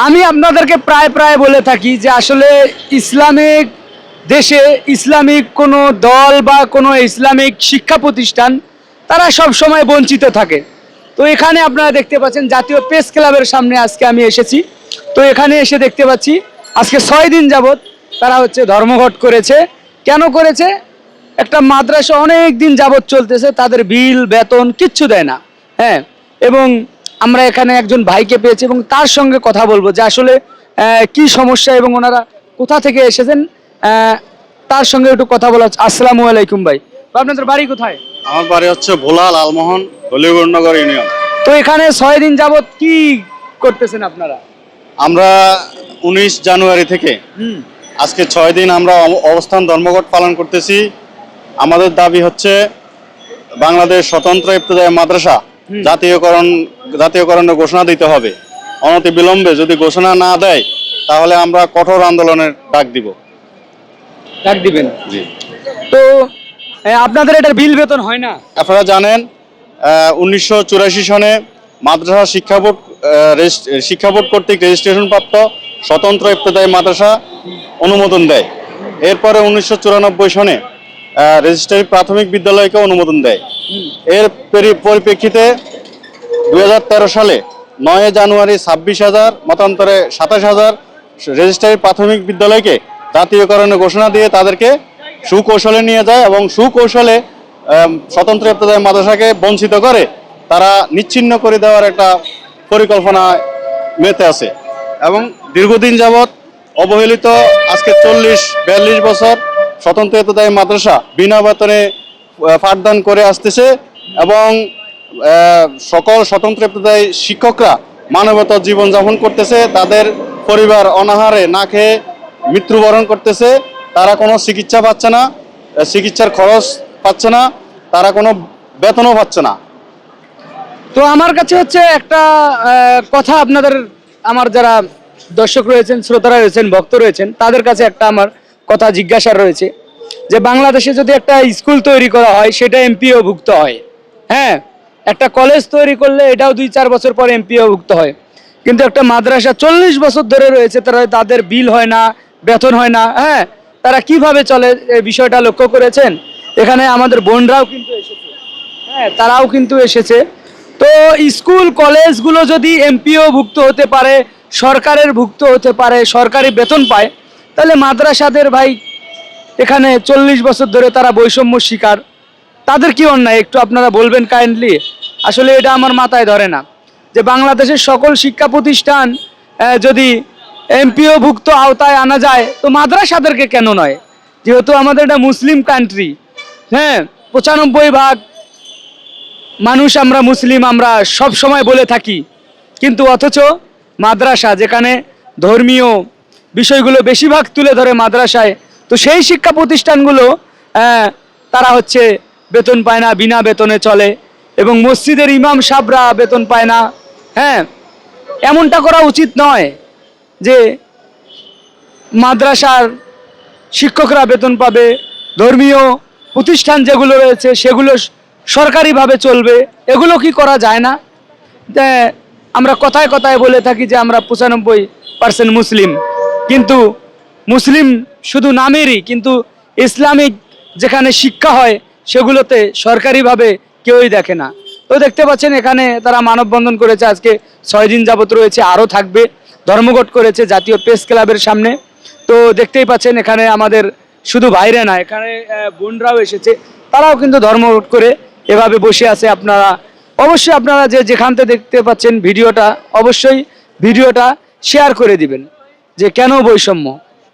আমি আপনাদেরকে প্রায় প্রায় বলে থাকি যে আসলে ইসলামিক দেশে ইসলামিক কোনো দল বা কোনো ইসলামিক শিক্ষা প্রতিষ্ঠান তারা সব সময় বঞ্চিত থাকে। তো এখানে আপনারা দেখতে পাচ্ছেন জাতীয় প্রেস ক্লাবের সামনে আজকে আমি এসেছি। তো এখানে এসে দেখতে পাচ্ছি আজকে 6 দিন যাবত তারা হচ্ছে ধর্মঘট করেছে। কেন করেছে? একটা মাদ্রাসা অনেক দিন যাবত চলতেছে, তাদের বিল বেতন কিচ্ছু দেয় না। হ্যাঁ, এবং আমরা এখানে একজন ভাইকে পেয়েছি এবং তার সঙ্গে কথা বলবো যে আসলে কি সমস্যা এবং ওনারা কোথা থেকে এসেছেন। তার সঙ্গে একটু কথা বলা। আসসালামু আলাইকুম ভাই, আপনাদের বাড়ি কোথায়? আমার বাড়ি হচ্ছে ভোলা লালমোহন হলিগড়নগর ইউনিয়ন। তো এখানে 6 দিন যাবত কি করতেছেন আপনারা? আমরা 19 জানুয়ারি থেকে আজকে 6 দিন আমরা অবস্থান ধর্মঘট পালন করতেছি। আমাদের দাবি হচ্ছে বাংলাদেশ স্বতন্ত্র ইবতেদায়ী মাদ্রাসা জাতীয়করণের ঘোষণা দিতে হবে। অনতি বিলম্বে যদি ঘোষণা না দেয় তাহলে আমরা কঠোর আন্দোলনের ডাক দিবেন। জি। তো আপনাদের এটার বিল বেতন হয় না? আপনারা জানেন 1984 সনে মাদ্রাসা শিক্ষা বোর্ড কর্তৃক রেজিস্ট্রেশন প্রাপ্ত স্বতন্ত্র ইবতেদায়ী মাদ্রাসা অনুমোদন দেয়। এরপরে 1994 সনে রেজিস্ট্রারি প্রাথমিক বিদ্যালয়কে অনুমোদন দেয়। এর পরিপ্রেক্ষিতে 2013 সালে 9 জানুয়ারি 26,000 মতান্তরে 27,000 রেজিস্ট্রারি প্রাথমিক বিদ্যালয়কে জাতীয়করণের ঘোষণা দিয়ে তাদেরকে সুকৌশলে নিয়ে যায় এবং সুকৌশলে স্বতন্ত্র ইবতেদায়ী মাদ্রাসাকে বঞ্চিত করে তারা নিচ্ছিন্ন করে দেওয়ার একটা পরিকল্পনা মেতে আছে। এবং দীর্ঘদিন যাবৎ অবহেলিত আজকে 40-42 বছর স্বতন্ত্র ইবতেদায়ী মাদ্রাসা বিনা বেতনে পাঠদান করে আসতেছে এবং সকল স্বতন্ত্র ইবতেদায়ী শিক্ষকরা মানবতার জীবনযাপন করতেছে। তাদের পরিবার অনাহারে না খেয়ে মৃত্যুবরণ করতেছে। তারা কোনো চিকিৎসা পাচ্ছে না, চিকিৎসার খরচ পাচ্ছে না, তারা কোনো বেতনও পাচ্ছে না। তো আমার কাছে হচ্ছে একটা কথা আপনাদের, আমার যারা দর্শক রয়েছেন, শ্রোতারা রয়েছেন, ভক্ত রয়েছেন, তাদের কাছে একটা আমার কথা জিজ্ঞাসা রয়েছে যে বাংলাদেশে যদি একটা স্কুল তৈরি করা হয় সেটা এমপিও ভুক্ত হয়। হ্যাঁ, একটা কলেজ তৈরি করলে এটাও 2-4 বছর পর এমপিও ভুক্ত হয়। কিন্তু একটা মাদ্রাসা 40 বছর ধরে রয়েছে, তাদের বিল হয় না, বেতন হয় না। হ্যাঁ, তারা কিভাবে চলে এই বিষয়টা লক্ষ্য করেছেন? এখানে আমাদের বোনরাও কিন্তু এসেছে। হ্যাঁ, তারাও কিন্তু এসেছে। তো স্কুল কলেজগুলো যদি এমপিও ভুক্ত হতে পারে, সরকারের ভুক্ত হতে পারে, সরকারি বেতন পায়, তাহলে মাদ্রাসাদের ভাই এখানে 40 বছর ধরে তারা বৈষম্য শিকার, তাদের কি অন্যায় একটু আপনারা বলবেন কাইন্ডলি। আসলে এটা আমার মাথায় ধরে না যে বাংলাদেশের সকল শিক্ষা প্রতিষ্ঠান যদি এমপিও ভুক্ত আওতায় আনা যায় তো মাদ্রাসাদেরকে কেন নয়? যেহেতু আমাদের এটা মুসলিম কান্ট্রি। হ্যাঁ, 95% মানুষ আমরা মুসলিম, আমরা সব সময় বলে থাকি, কিন্তু অথচ মাদ্রাসা যেখানে ধর্মীয় বিষয়গুলো বেশিরভাগ তুলে ধরে মাদ্রাসায়, তো সেই শিক্ষা প্রতিষ্ঠানগুলো তারা হচ্ছে বেতন পায় না, বিনা বেতনে চলে, এবং মসজিদের ইমাম সাহেবরা বেতন পায় না। হ্যাঁ, এমনটা করা উচিত নয় যে মাদ্রাসার শিক্ষকরা বেতন পাবে, ধর্মীয় প্রতিষ্ঠান যেগুলো রয়েছে সেগুলো সরকারিভাবে চলবে। এগুলো কি করা যায় না? আমরা কথায় কথায় বলে থাকি যে আমরা 95% মুসলিম, কিন্তু মুসলিম শুধু নামেরই, কিন্তু ইসলামিক যেখানে শিক্ষা হয় সেগুলোতে সরকারিভাবে কেউই দেখে না। তো দেখতে পাচ্ছেন এখানে তারা মানববন্ধন করেছে, আজকে 6 দিন যাবত রয়েছে, আরও থাকবে। ধর্মঘট করেছে জাতীয় প্রেস ক্লাবের সামনে। তো দেখতেই পাচ্ছেন এখানে আমাদের শুধু বাইরে না, এখানে বোনরাও এসেছে, তারাও কিন্তু ধর্মঘট করে এভাবে বসে আছে। আপনারা অবশ্যই আপনারা যেখান থেকে দেখতে পাচ্ছেন ভিডিওটা, অবশ্যই ভিডিওটা শেয়ার করে দিবেন যে কেন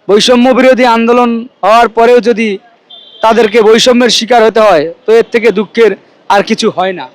বৈষম্য বিরোধী আন্দোলন হওয়ার পরেও যদি তাদেরকে বৈষম্যের শিকার হতে হয় তো এর থেকে দুঃখের আর কিছু হয় না।